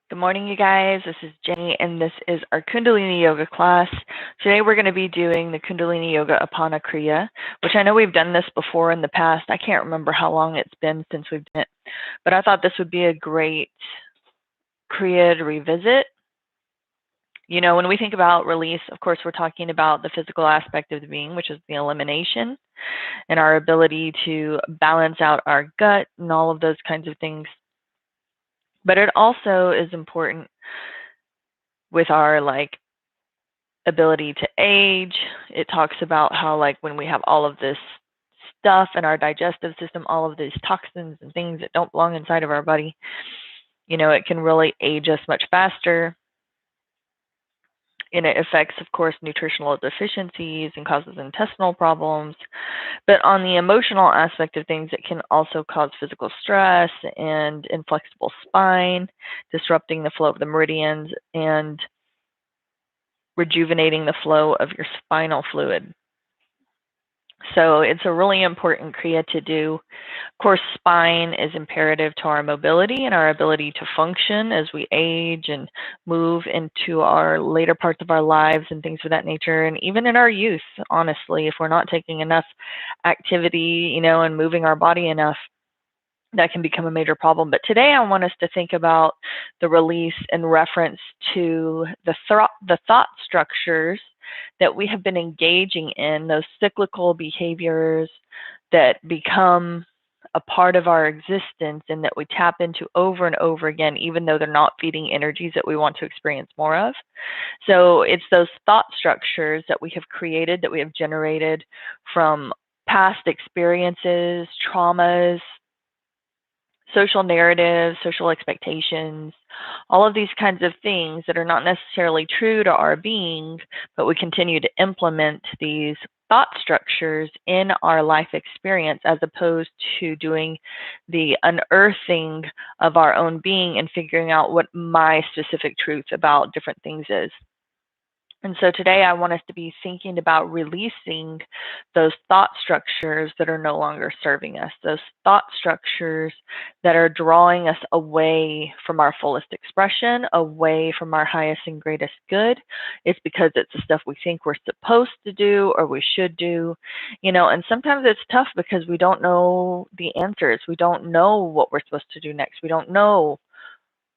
Good morning, you guys. This is Jenny, and this is our Kundalini Yoga class. Today we're going to be doing the Kundalini Yoga Apana Kriya, which I know we've done this before in the past. I can't remember how long it's been since we've done it, but I thought this would be a great Kriya to revisit. You know, when we think about release, of course, we're talking about the physical aspect of the being, which is the elimination, and our ability to balance out our gut and all of those kinds of things. But it also is important with our ability to age. It talks about how when we have all of this stuff in our digestive system, all of these toxins and things that don't belong inside of our body, it can really age us much faster. And it affects, of course, nutritional deficiencies and causes intestinal problems. But on the emotional aspect of things, it can also cause physical stress and inflexible spine, disrupting the flow of the meridians and rejuvenating the flow of your spinal fluid. So it's a really important Kriya to do. Of course, spine is imperative to our mobility and our ability to function as we age and move into our later parts of our lives and things of that nature. And even in our youth, honestly, if we're not taking enough activity, and moving our body enough, that can become a major problem. But today I want us to think about the release in reference to the thought structures that we have been engaging in, those cyclical behaviors that become a part of our existence and that we tap into over and over again, even though they're not feeding energies that we want to experience more of. So it's those thought structures that we have created, that we have generated from past experiences, traumas, social narratives, social expectations, all of these kinds of things that are not necessarily true to our being, but we continue to implement these thought structures in our life experience as opposed to doing the unearthing of our own being and figuring out what my specific truth about different things is. And so today I want us to be thinking about releasing those thought structures that are no longer serving us, those thought structures that are drawing us away from our fullest expression, away from our highest and greatest good. It's because it's the stuff we think we're supposed to do or we should do, and sometimes it's tough because we don't know the answers. We don't know what we're supposed to do next. We don't know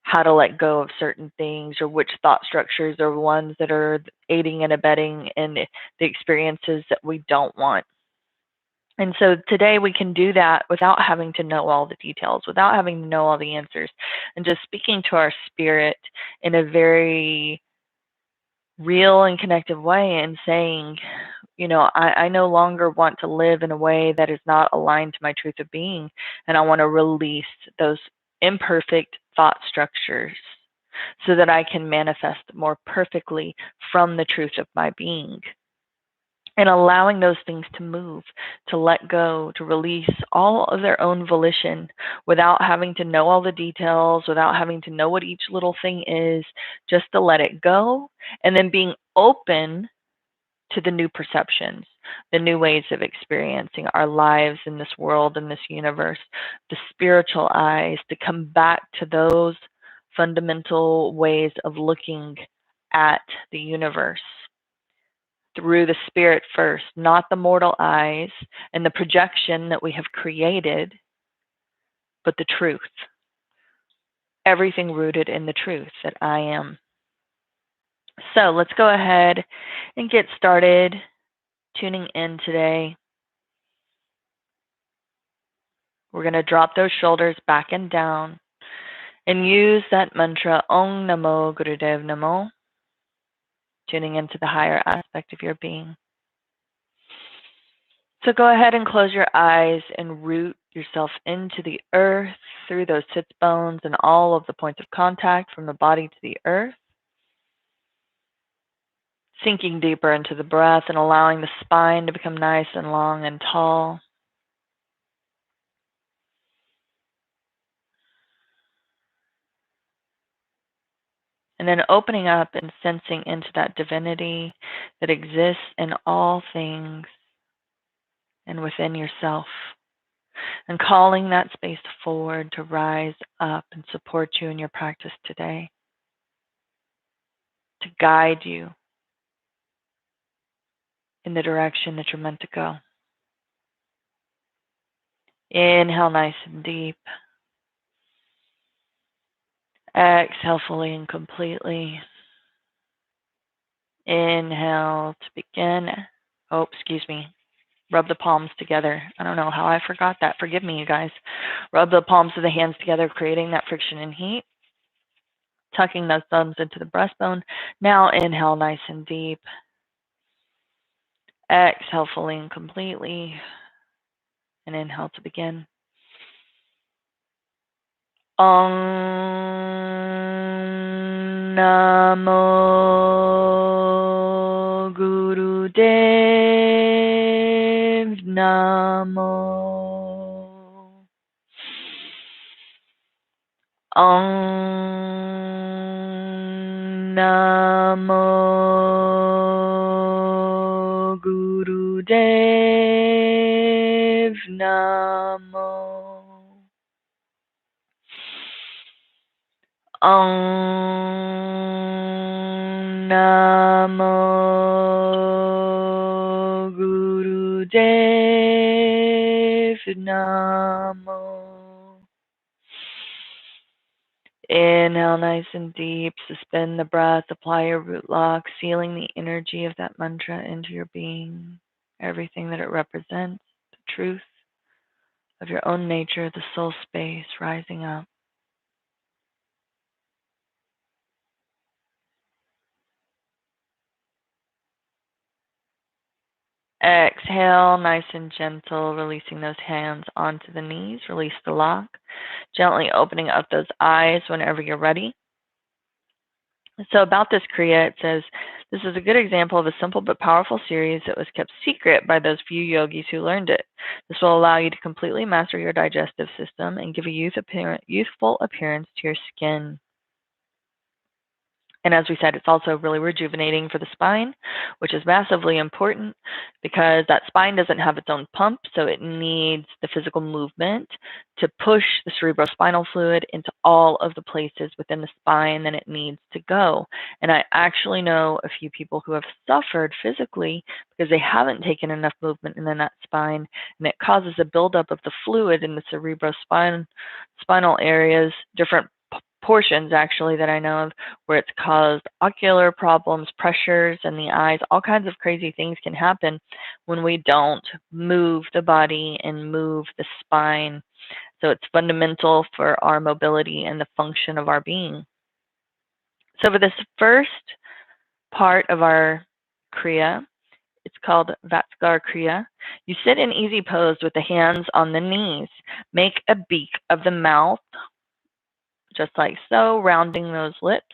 how to let go of certain things or which thought structures are ones that are aiding and abetting in the experiences that we don't want. And so today we can do that without having to know all the details, without having to know all the answers, and just speaking to our spirit in a very real and connective way and saying, I no longer want to live in a way that is not aligned to my truth of being, and I want to release those imperfect thought structures so that I can manifest more perfectly from the truth of my being. And allowing those things to move, to let go, to release all of their own volition without having to know all the details, without having to know what each little thing is, just to let it go, and then being open to the new perceptions, the new ways of experiencing our lives in this world, in this universe, the spiritual eyes, to come back to those fundamental ways of looking at the universe through the spirit first, not the mortal eyes and the projection that we have created, but the truth. Everything rooted in the truth that I am. So let's go ahead and get started tuning in today. We're going to drop those shoulders back and down and use that mantra, Om Namo Gurudev Namo, tuning into the higher aspect of your being. So go ahead and close your eyes and root yourself into the earth through those sits bones and all of the points of contact from the body to the earth. Sinking deeper into the breath and allowing the spine to become nice and long and tall. And then opening up and sensing into that divinity that exists in all things and within yourself. And calling that space forward to rise up and support you in your practice today. to guide you in the direction that you're meant to go. Inhale nice and deep. Exhale fully and completely. Inhale to begin. Oh, excuse me. Rub the palms together. I don't know how I forgot that. Forgive me, you guys. Rub the palms of the hands together, creating that friction and heat. Tucking those thumbs into the breastbone. Now inhale nice and deep. Exhale fully and completely. And inhale to begin. Om Namo Guru Dev Namo. Om Namo Guru Dev Namo. Om Namo Guru Dev Namo. Inhale nice and deep. Suspend the breath. Apply your root lock, sealing the energy of that mantra into your being. Everything that it represents, the truth of your own nature, the soul space rising up. Exhale, nice and gentle, releasing those hands onto the knees. Release the lock. Gently opening up those eyes whenever you're ready. So about this Kriya, it says, this is a good example of a simple but powerful series that was kept secret by those few yogis who learned it. This will allow you to completely master your digestive system and give a youthful appearance to your skin. And as we said, it's also really rejuvenating for the spine, which is massively important because that spine doesn't have its own pump, so it needs the physical movement to push the cerebrospinal fluid into all of the places within the spine that it needs to go. And I actually know a few people who have suffered physically because they haven't taken enough movement in that spine, and it causes a buildup of the fluid in the cerebrospinal areas, different portions actually that I know of, where it's caused ocular problems, pressures in the eyes, all kinds of crazy things can happen when we don't move the body and move the spine. So it's fundamental for our mobility and the function of our being. So for this first part of our Kriya, it's called Vatskar Kriya. You sit in easy pose with the hands on the knees. Make a beak of the mouth, just like so, rounding those lips.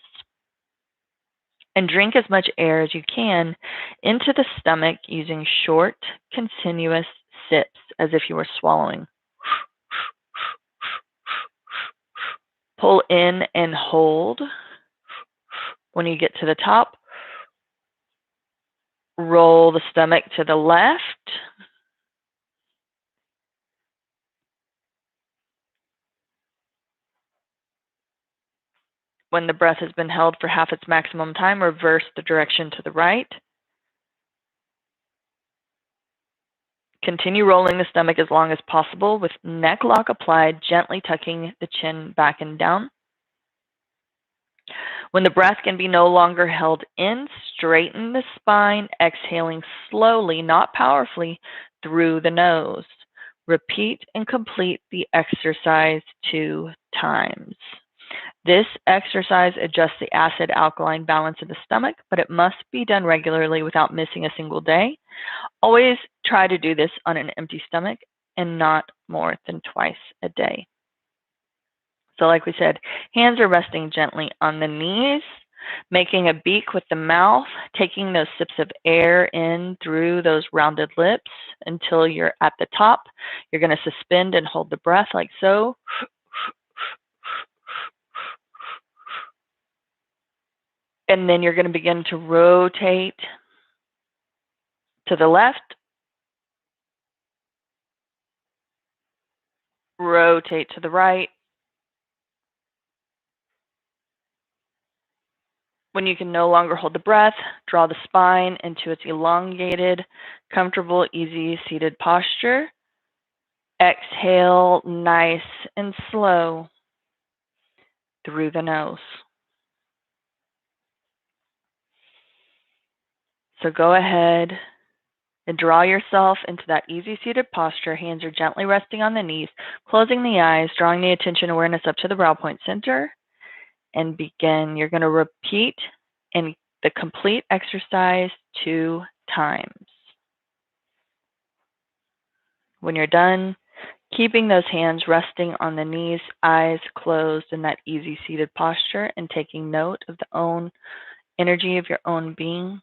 And drink as much air as you can into the stomach using short, continuous sips as if you were swallowing. Pull in and hold. When you get to the top, roll the stomach to the left. When the breath has been held for half its maximum time, reverse the direction to the right. Continue rolling the stomach as long as possible with neck lock applied, gently tucking the chin back and down. When the breath can be no longer held in, straighten the spine, exhaling slowly, not powerfully, through the nose. Repeat and complete the exercise 2 times. This exercise adjusts the acid-alkaline balance of the stomach, but it must be done regularly without missing a single day. Always try to do this on an empty stomach and not more than twice a day. So like we said, hands are resting gently on the knees, making a beak with the mouth, taking those sips of air in through those rounded lips until you're at the top. You're going to suspend and hold the breath like so. And then you're going to begin to rotate to the left, rotate to the right, When you can no longer hold the breath, draw the spine into its elongated, comfortable, easy seated posture. Exhale nice and slow through the nose. So go ahead and draw yourself into that easy seated posture. Hands are gently resting on the knees, closing the eyes, drawing the attention awareness up to the brow point center, and begin. You're going to repeat in the complete exercise 2 times. When you're done, keeping those hands resting on the knees, eyes closed in that easy seated posture, and taking note of the own energy of your own being.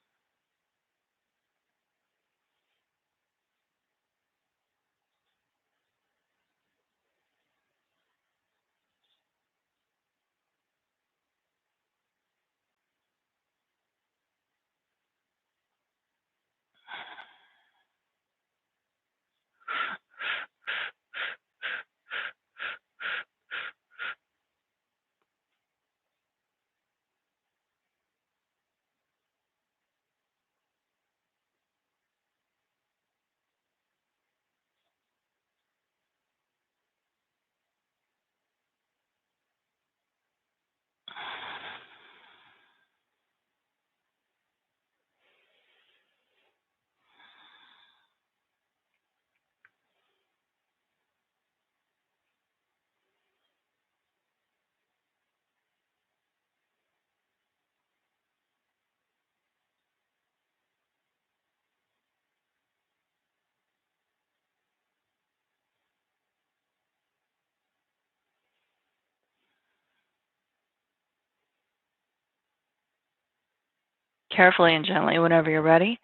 Carefully and gently, whenever you're ready,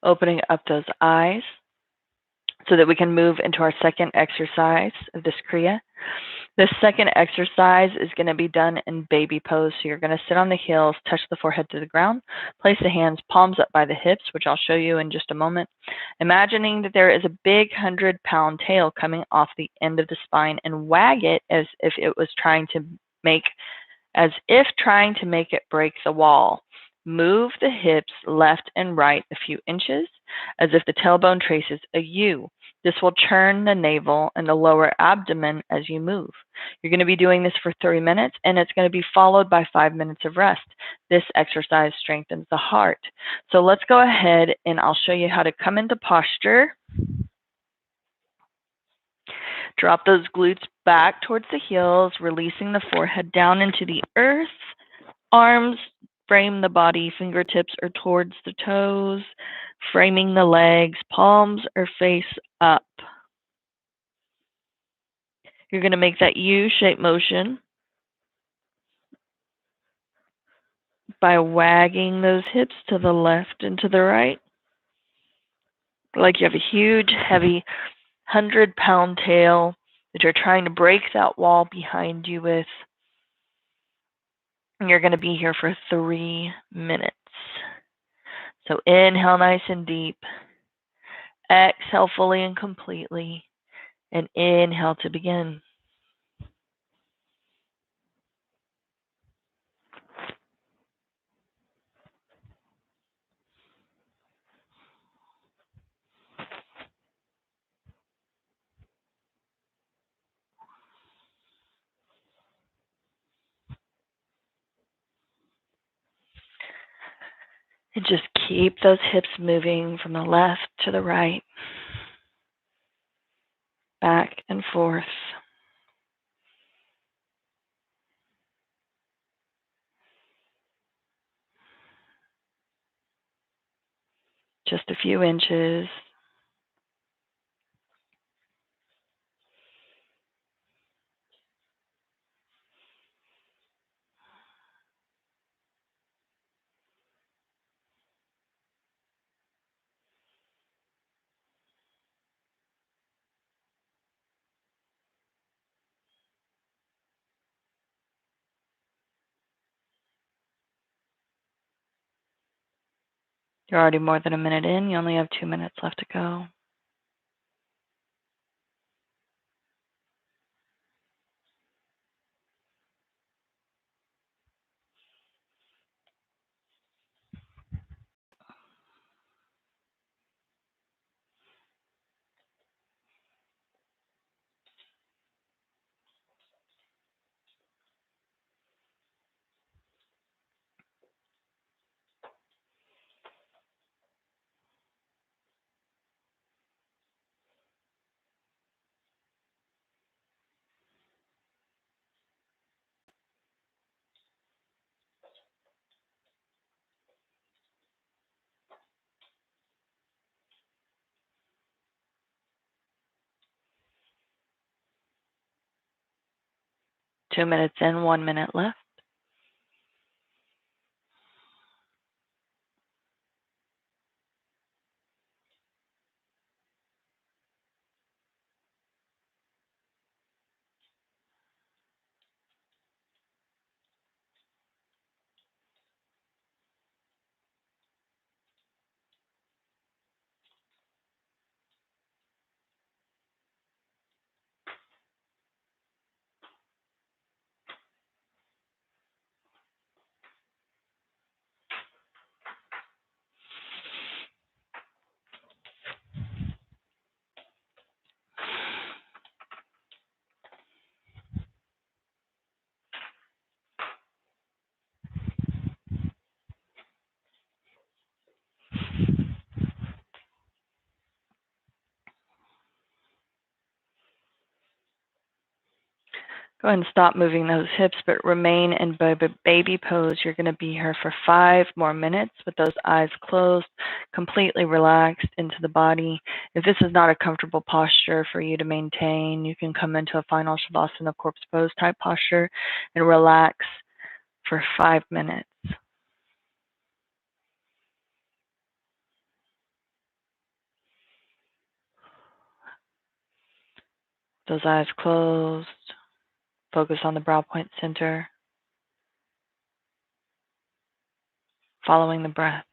opening up those eyes so that we can move into our second exercise of this Kriya. This second exercise is going to be done in baby pose. So you're going to sit on the heels, touch the forehead to the ground, place the hands palms up by the hips, which I'll show you in just a moment. Imagining that there is a big 100-pound tail coming off the end of the spine, and wag it as if trying to make it break the wall. Move the hips left and right a few inches as if the tailbone traces a U. This will churn the navel and the lower abdomen as you move. You're going to be doing this for 30 minutes, and it's going to be followed by 5 minutes of rest. This exercise strengthens the heart. So let's go ahead and I'll show you how to come into posture. Drop those glutes back towards the heels, releasing the forehead down into the earth. Arms frame the body, fingertips are towards the toes, framing the legs, palms are face up. You're going to make that U-shaped motion by wagging those hips to the left and to the right, like you have a huge, heavy 100-pound tail that you're trying to break that wall behind you with. And you're going to be here for 3 minutes. So inhale nice and deep. Exhale fully and completely. And inhale to begin. And just keep those hips moving from the left to the right, back and forth. Just a few inches. You're already more than a minute in. You only have 2 minutes left to go. 2 minutes in, 1 minute left. Go ahead and stop moving those hips, but remain in baby pose. You're going to be here for 5 more minutes with those eyes closed, completely relaxed into the body. If this is not a comfortable posture for you to maintain, you can come into a final Shavasana corpse pose type posture and relax for 5 minutes. Those eyes closed. Focus on the brow point center, following the breath.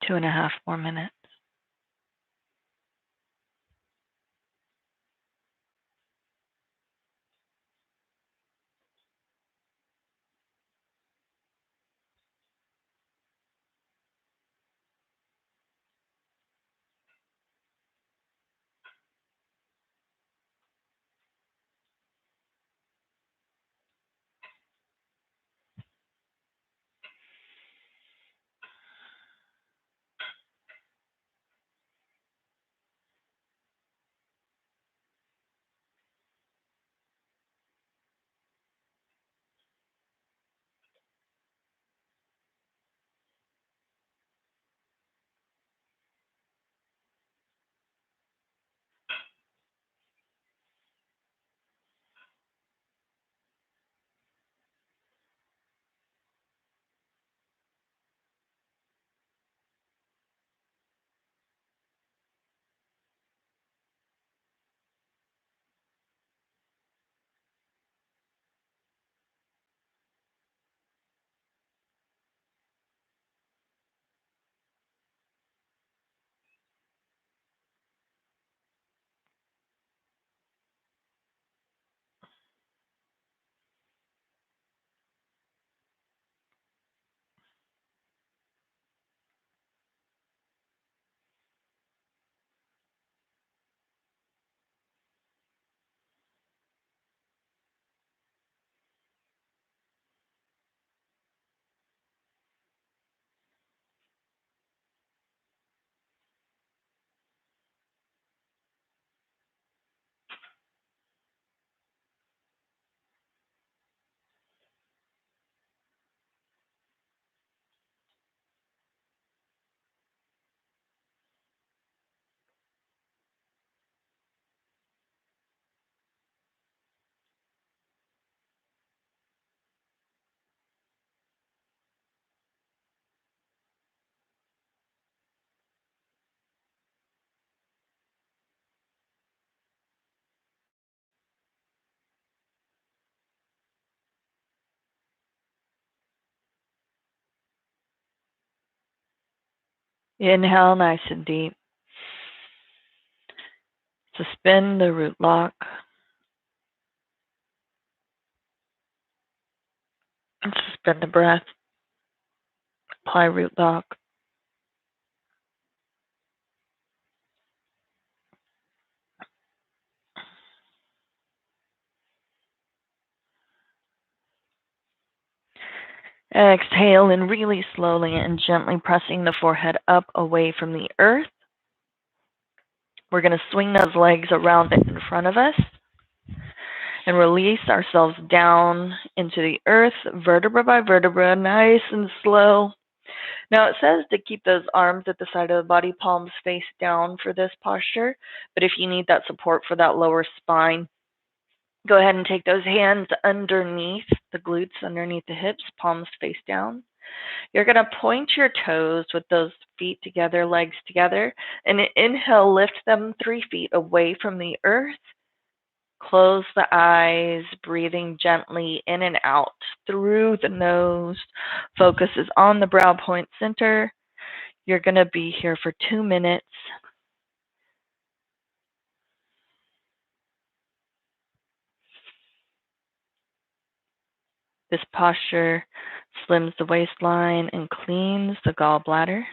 Two and a half more minutes. Inhale nice and deep. Suspend the root lock. And suspend the breath. Apply root lock. Exhale and really slowly and gently pressing the forehead up away from the earth. We're going to swing those legs around in front of us and release ourselves down into the earth, vertebra by vertebra, nice and slow. Now it says to keep those arms at the side of the body, palms face down for this posture. But if you need that support for that lower spine, go ahead and take those hands underneath the glutes, underneath the hips, palms face down. You're going to point your toes with those feet together, legs together, and inhale, lift them 3 feet away from the earth. Close the eyes, breathing gently in and out through the nose. Focus is on the brow point center. You're going to be here for 2 minutes. This posture slims the waistline and cleans the gallbladder.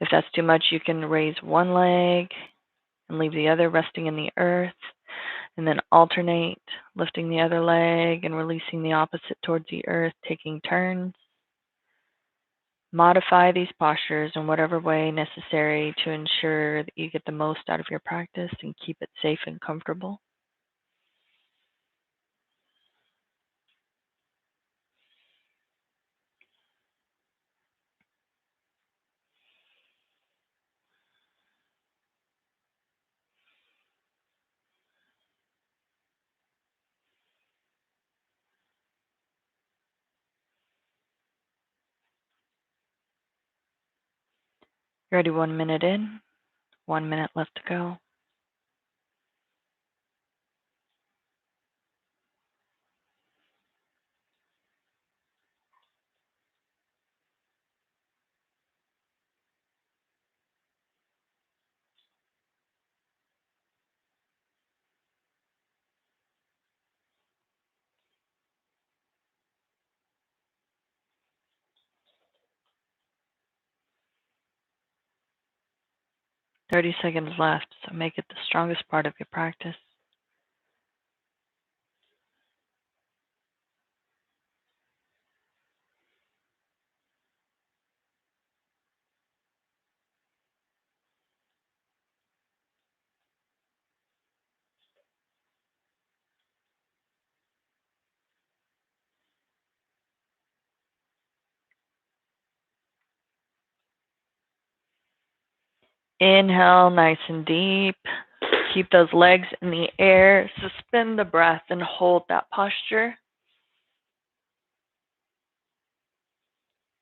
If that's too much, you can raise one leg and leave the other resting in the earth, and then alternate, lifting the other leg and releasing the opposite towards the earth, taking turns. Modify these postures in whatever way necessary to ensure that you get the most out of your practice and keep it safe and comfortable. You're already 1 minute in, 1 minute left to go. 30 seconds left, so make it the strongest part of your practice. Inhale nice and deep. Keep those legs in the air. Suspend the breath and hold that posture.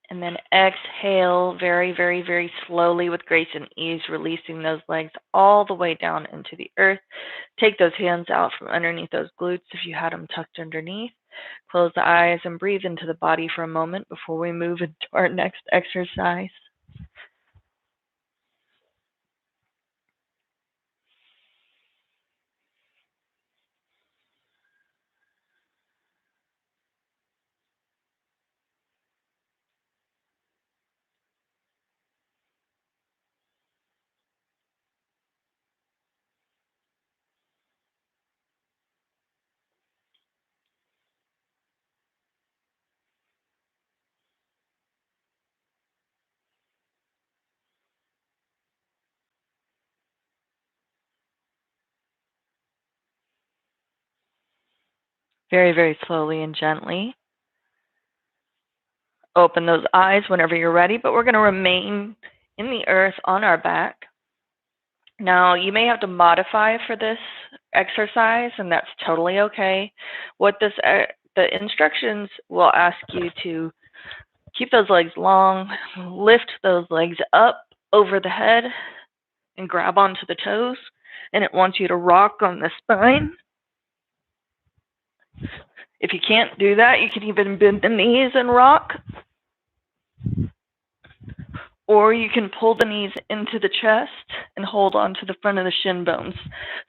And then exhale very, very, very slowly with grace and ease, releasing those legs all the way down into the earth. Take those hands out from underneath those glutes if you had them tucked underneath. Close the eyes and breathe into the body for a moment before we move into our next exercise. Very, very slowly and gently. Open those eyes whenever you're ready, but we're going to remain in the earth on our back. Now, you may have to modify for this exercise, and that's totally okay. The instructions will ask you to keep those legs long, lift those legs up over the head, and grab onto the toes. And it wants you to rock on the spine If you can't do that, you can even bend the knees and rock, or you can pull the knees into the chest and hold on to the front of the shin bones.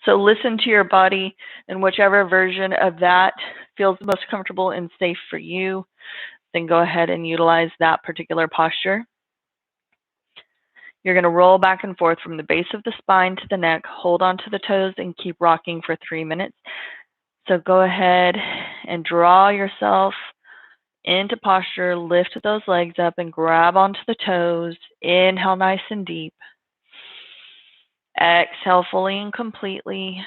So listen to your body, and whichever version of that feels most comfortable and safe for you, then go ahead and utilize that particular posture. You're going to roll back and forth from the base of the spine to the neck, hold on to the toes, and keep rocking for 3 minutes. So go ahead and draw yourself into posture, lift those legs up and grab onto the toes. Inhale nice and deep. Exhale fully and completely.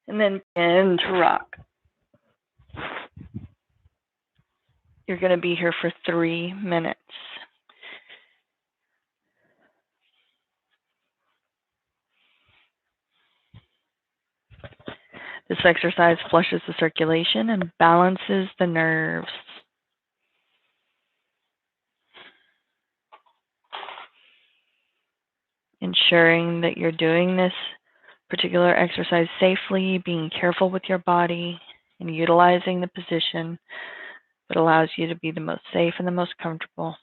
And then begin to rock. You're going to be here for 3 minutes. This exercise flushes the circulation and balances the nerves. Ensuring that you're doing this particular exercise safely, being careful with your body, and utilizing the position that allows you to be the most safe and the most comfortable.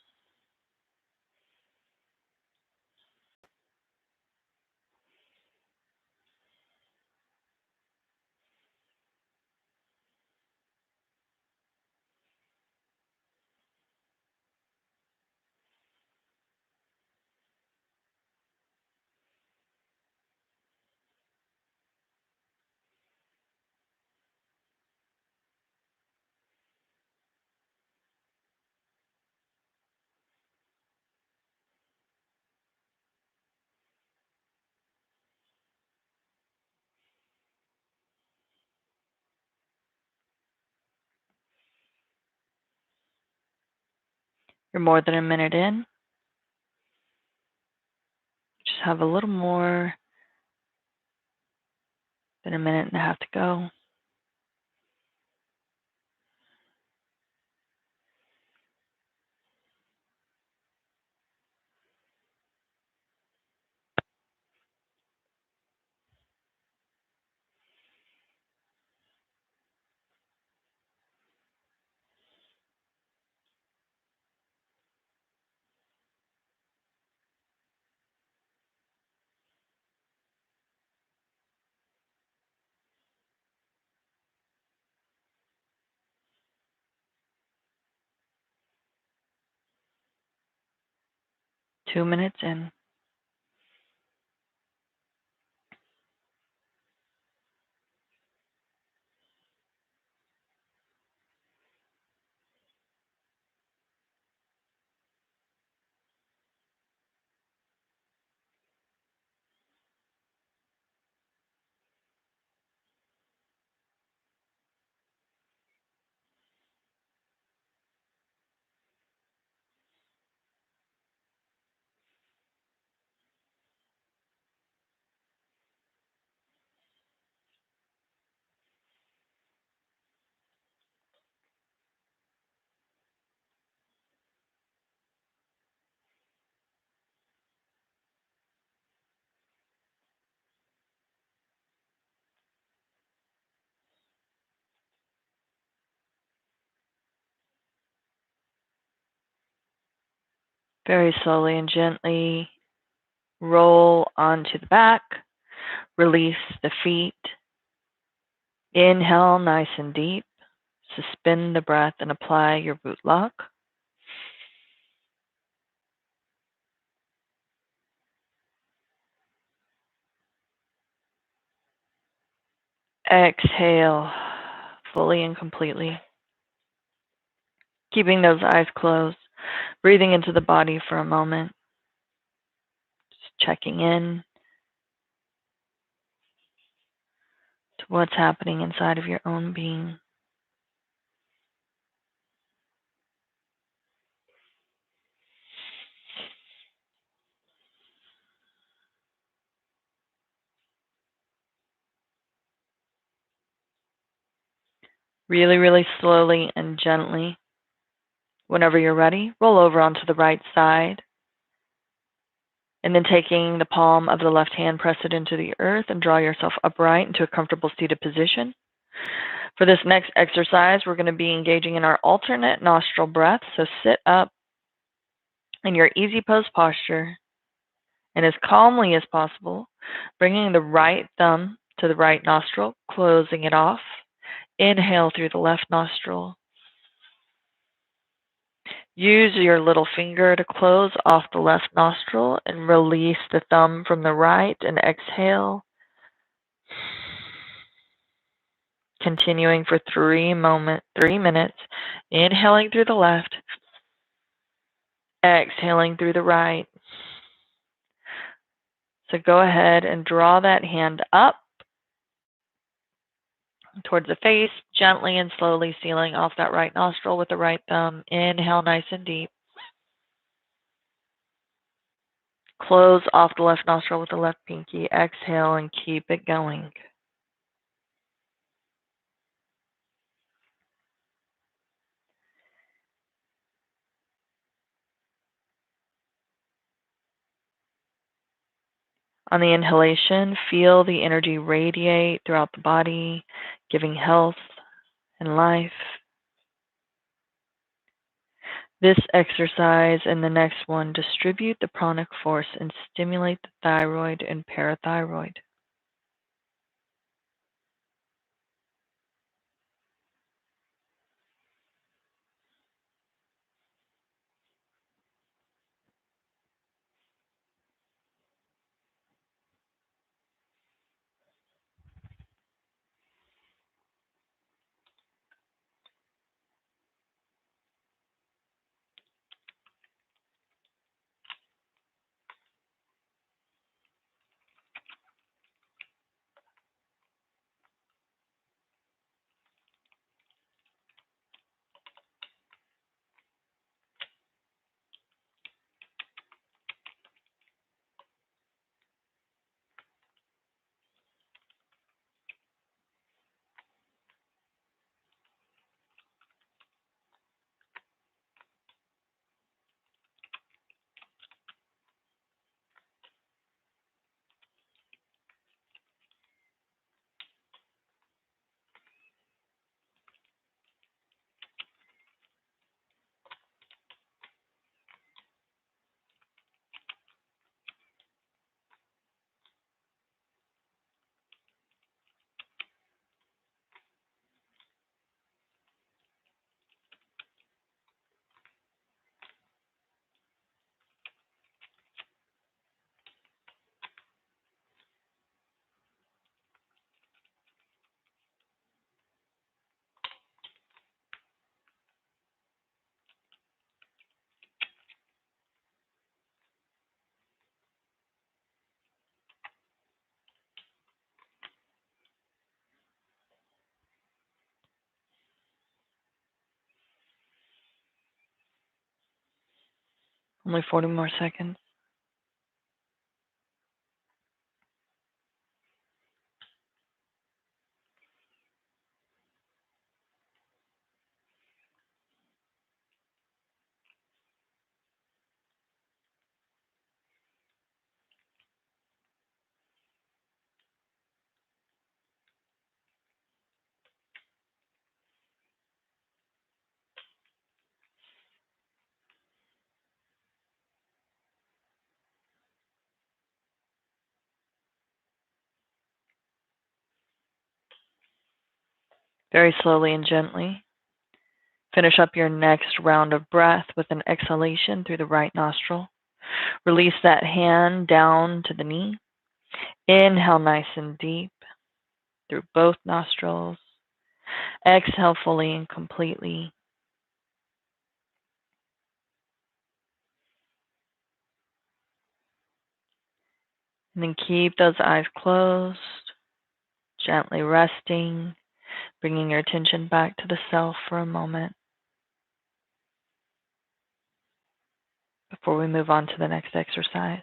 You're more than a minute in. Just have a little more than a minute and a half to go. Two minutes in. Very slowly and gently roll onto the back. Release the feet. Inhale nice and deep. Suspend the breath and apply your root lock. Exhale fully and completely. Keeping those eyes closed. Breathing into the body for a moment. Just checking in to what's happening inside of your own being. Really, really slowly and gently. Whenever you're ready, roll over onto the right side. And then taking the palm of the left hand, press it into the earth and draw yourself upright into a comfortable seated position. For this next exercise, we're going to be engaging in our alternate nostril breath. So sit up in your easy pose posture and as calmly as possible, bringing the right thumb to the right nostril, closing it off. Inhale through the left nostril. Use your little finger to close off the left nostril and release the thumb from the right and exhale. Continuing for 3 minutes. Inhaling through the left, exhaling through the right. So go ahead and draw that hand up towards the face, gently and slowly sealing off that right nostril with the right thumb. Inhale nice and deep. Close off the left nostril with the left pinky. Exhale and keep it going. On the inhalation, feel the energy radiate throughout the body, giving health and life. This exercise and the next one distribute the pranic force and stimulate the thyroid and parathyroid. Only 40 more seconds. Very slowly and gently. Finish up your next round of breath with an exhalation through the right nostril. Release that hand down to the knee. Inhale nice and deep through both nostrils. Exhale fully and completely. And then keep those eyes closed, gently resting, bringing your attention back to the self for a moment before we move on to the next exercise.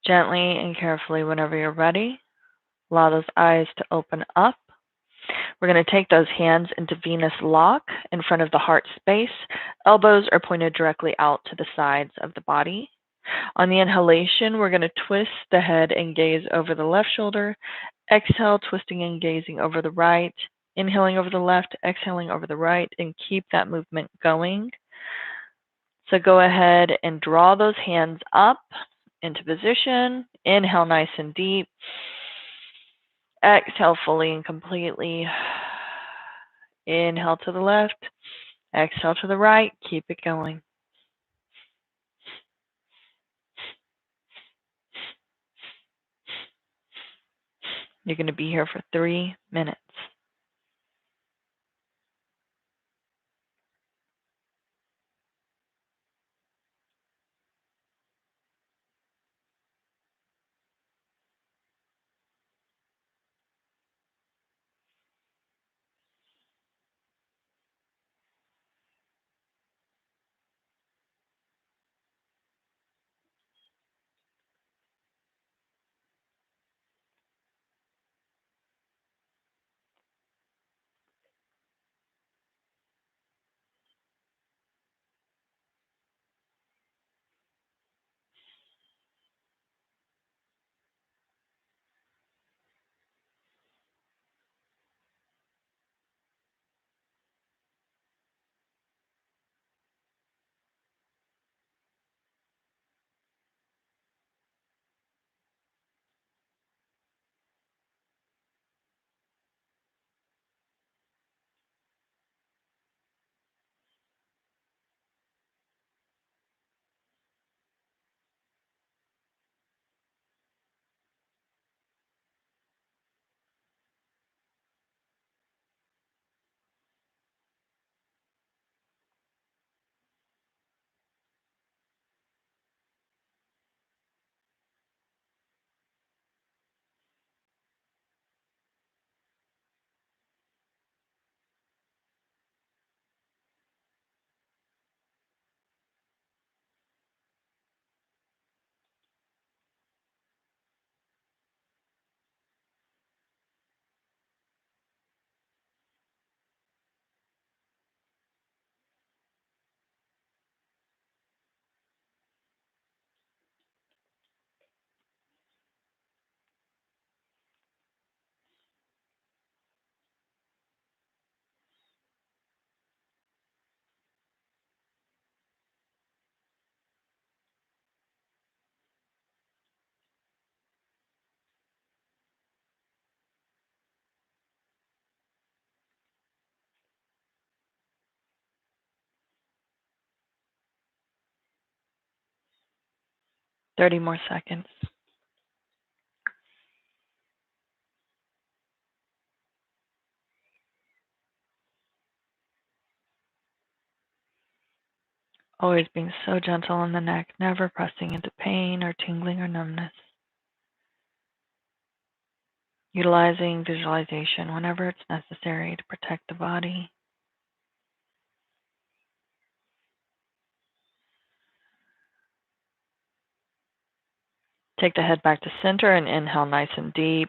Gently and carefully, whenever you're ready, allow those eyes to open up. We're going to take those hands into Venus lock in front of the heart space. Elbows are pointed directly out to the sides of the body. On the inhalation, we're going to twist the head and gaze over the left shoulder. Exhale, twisting and gazing over the right. Inhaling over the left, exhaling over the right, and keep that movement going. So go ahead and draw those hands up into position. Inhale nice and deep. Exhale fully and completely. Inhale to the left. Exhale to the right. Keep it going. You're going to be here for 3 minutes. Thirty more seconds. Always being so gentle on the neck, never pressing into pain or tingling or numbness. Utilizing visualization whenever it's necessary to protect the body. Take the head back to center and inhale nice and deep.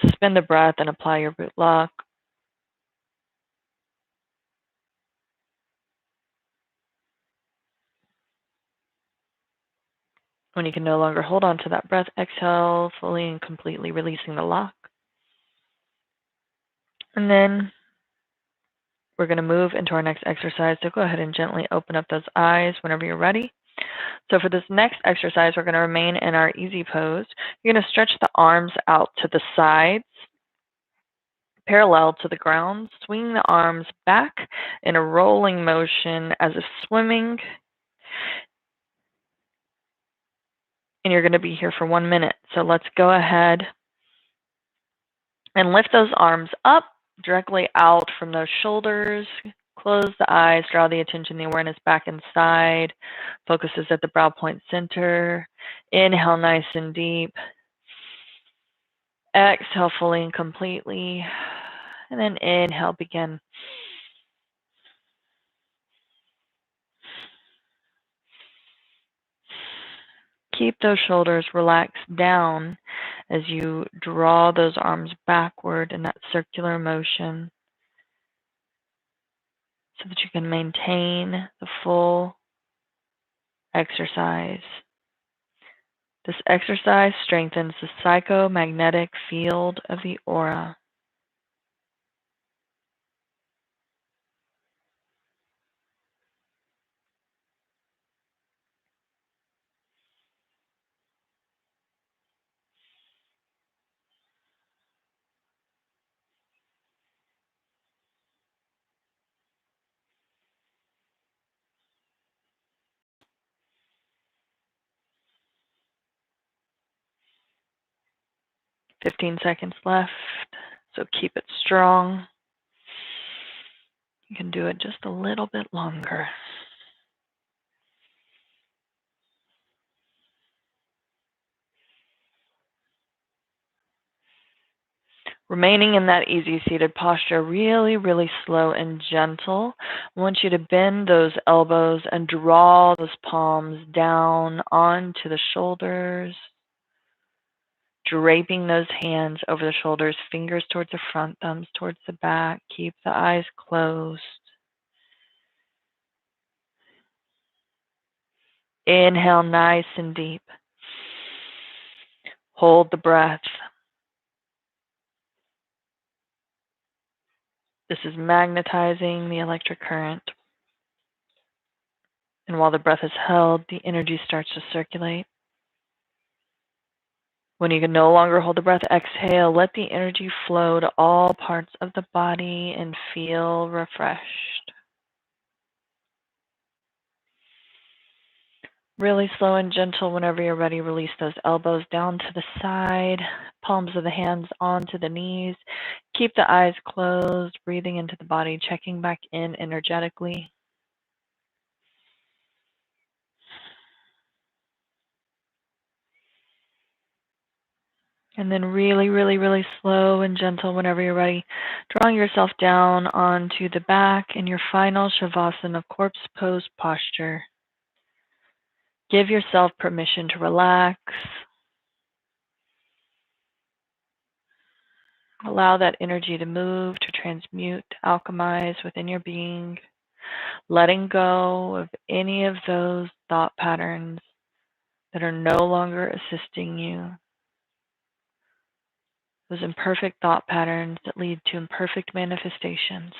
Suspend the breath and apply your root lock. When you can no longer hold on to that breath, exhale fully and completely, releasing the lock. And then we're going to move into our next exercise. So go ahead and gently open up those eyes whenever you're ready. So for this next exercise, we're going to remain in our easy pose. You're going to stretch the arms out to the sides, parallel to the ground. Swing the arms back in a rolling motion as if swimming. And you're going to be here for 1 minute. So let's go ahead and lift those arms up directly out from those shoulders. Close the eyes, draw the attention, the awareness back inside. Focuses at the brow point center. Inhale nice and deep. Exhale fully and completely. And then inhale, begin. Keep those shoulders relaxed down as you draw those arms backward in that circular motion so that you can maintain the full exercise. This exercise strengthens the psychomagnetic field of the aura. "15 seconds left, so keep it strong. You can do it just a little bit longer. Remaining in that easy seated posture, really, really slow and gentle. I want you to bend those elbows and draw those palms down onto the shoulders, draping those hands over the shoulders, fingers towards the front, thumbs towards the back. Keep the eyes closed. Inhale nice and deep. Hold the breath. This is magnetizing the electric current. And while the breath is held, the energy starts to circulate. When you can no longer hold the breath, exhale. Let the energy flow to all parts of the body and feel refreshed. Really slow and gentle. Whenever you're ready, release those elbows down to the side, palms of the hands onto the knees. Keep the eyes closed, breathing into the body, checking back in energetically. And then really, really, really slow and gentle whenever you're ready, drawing yourself down onto the back in your final Shavasana corpse pose posture. Give yourself permission to relax. Allow that energy to move, to transmute, to alchemize within your being, letting go of any of those thought patterns that are no longer assisting you. Those imperfect thought patterns that lead to imperfect manifestations.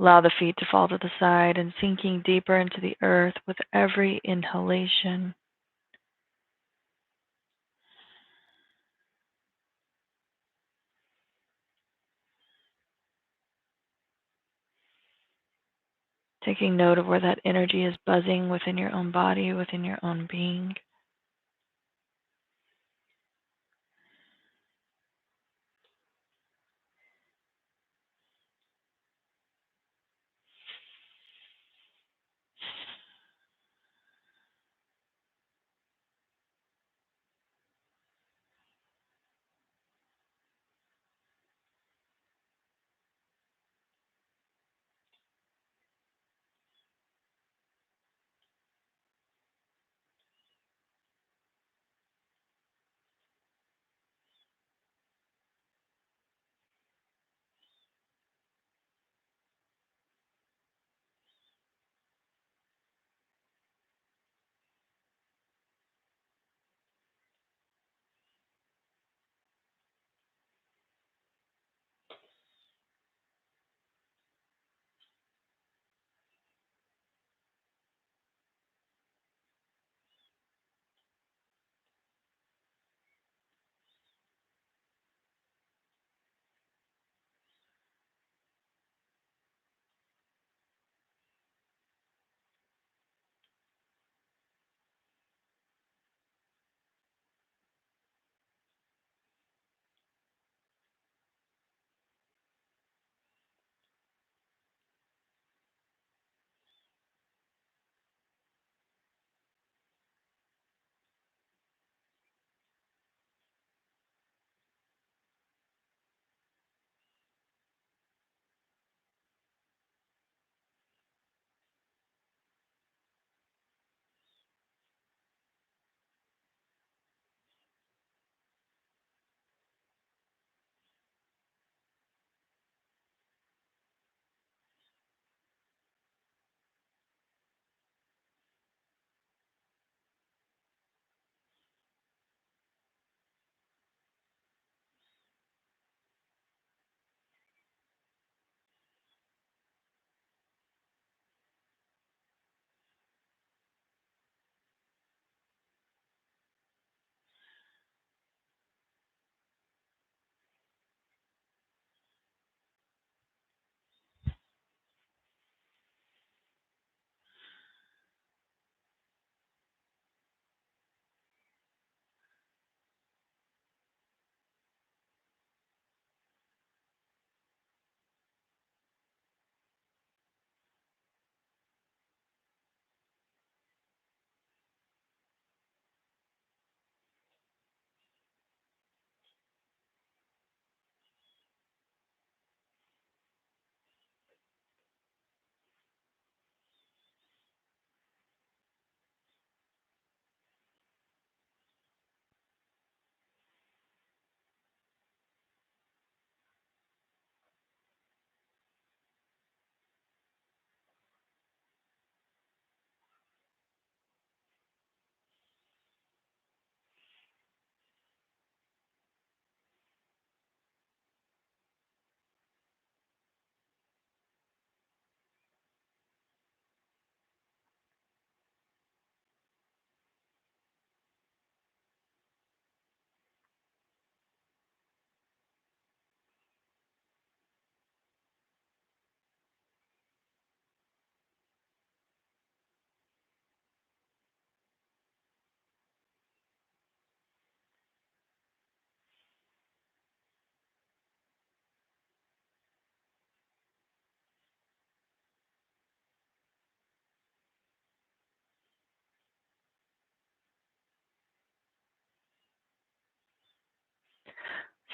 Allow the feet to fall to the side and sinking deeper into the earth with every inhalation. Taking note of where that energy is buzzing within your own body, within your own being.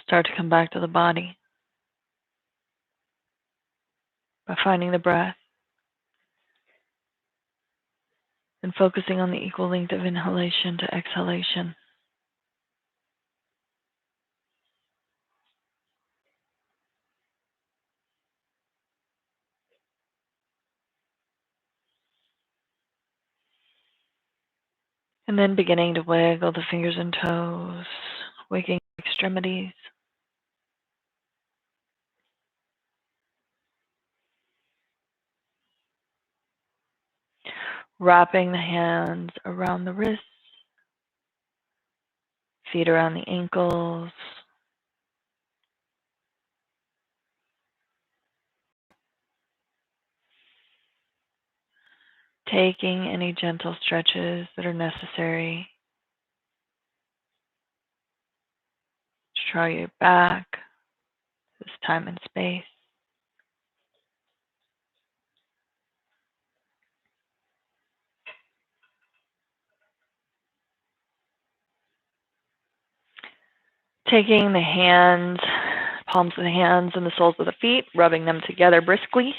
Start to come back to the body by finding the breath and focusing on the equal length of inhalation to exhalation. And then beginning to wiggle the fingers and toes, waking extremities. Wrapping the hands around the wrists, feet around the ankles. Taking any gentle stretches that are necessary to draw you back to this time and space. Taking the hands, palms of the hands and the soles of the feet, rubbing them together briskly.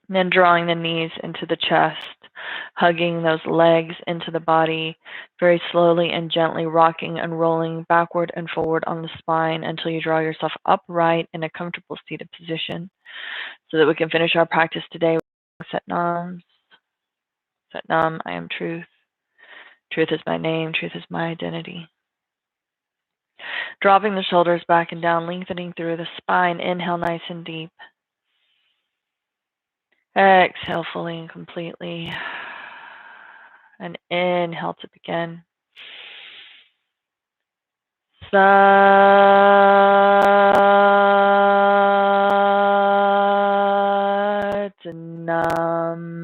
And then drawing the knees into the chest, hugging those legs into the body, very slowly and gently rocking and rolling backward and forward on the spine until you draw yourself upright in a comfortable seated position so that we can finish our practice today with Sat Nam. Sat Nam, I am truth. Truth is my name. Truth is my identity. Dropping the shoulders back and down, lengthening through the spine. Inhale nice and deep. Exhale fully and completely. And inhale to begin. Sat Nam.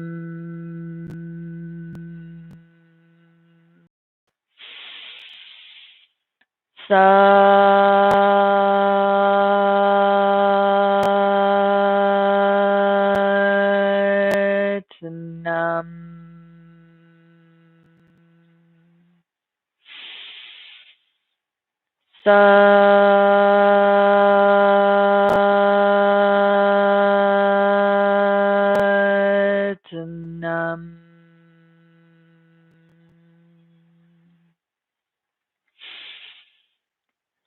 Sat Nam. Sat Nam.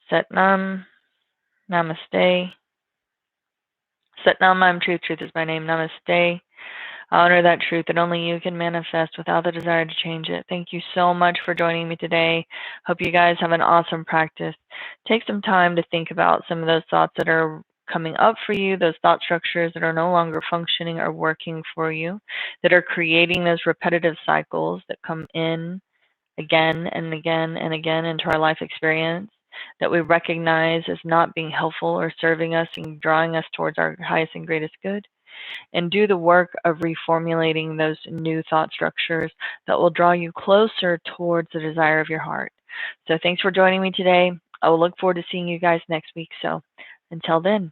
Sat Nam. Namaste. Sat Nam, I'm truth. Truth is my name. Namaste. I honor that truth that only you can manifest without the desire to change it. Thank you so much for joining me today. Hope you guys have an awesome practice. Take some time to think about some of those thoughts that are coming up for you, those thought structures that are no longer functioning or working for you, that are creating those repetitive cycles that come in again and again and again into our life experience, that we recognize as not being helpful or serving us and drawing us towards our highest and greatest good. And do the work of reformulating those new thought structures that will draw you closer towards the desire of your heart. So thanks for joining me today. I will look forward to seeing you guys next week. So until then.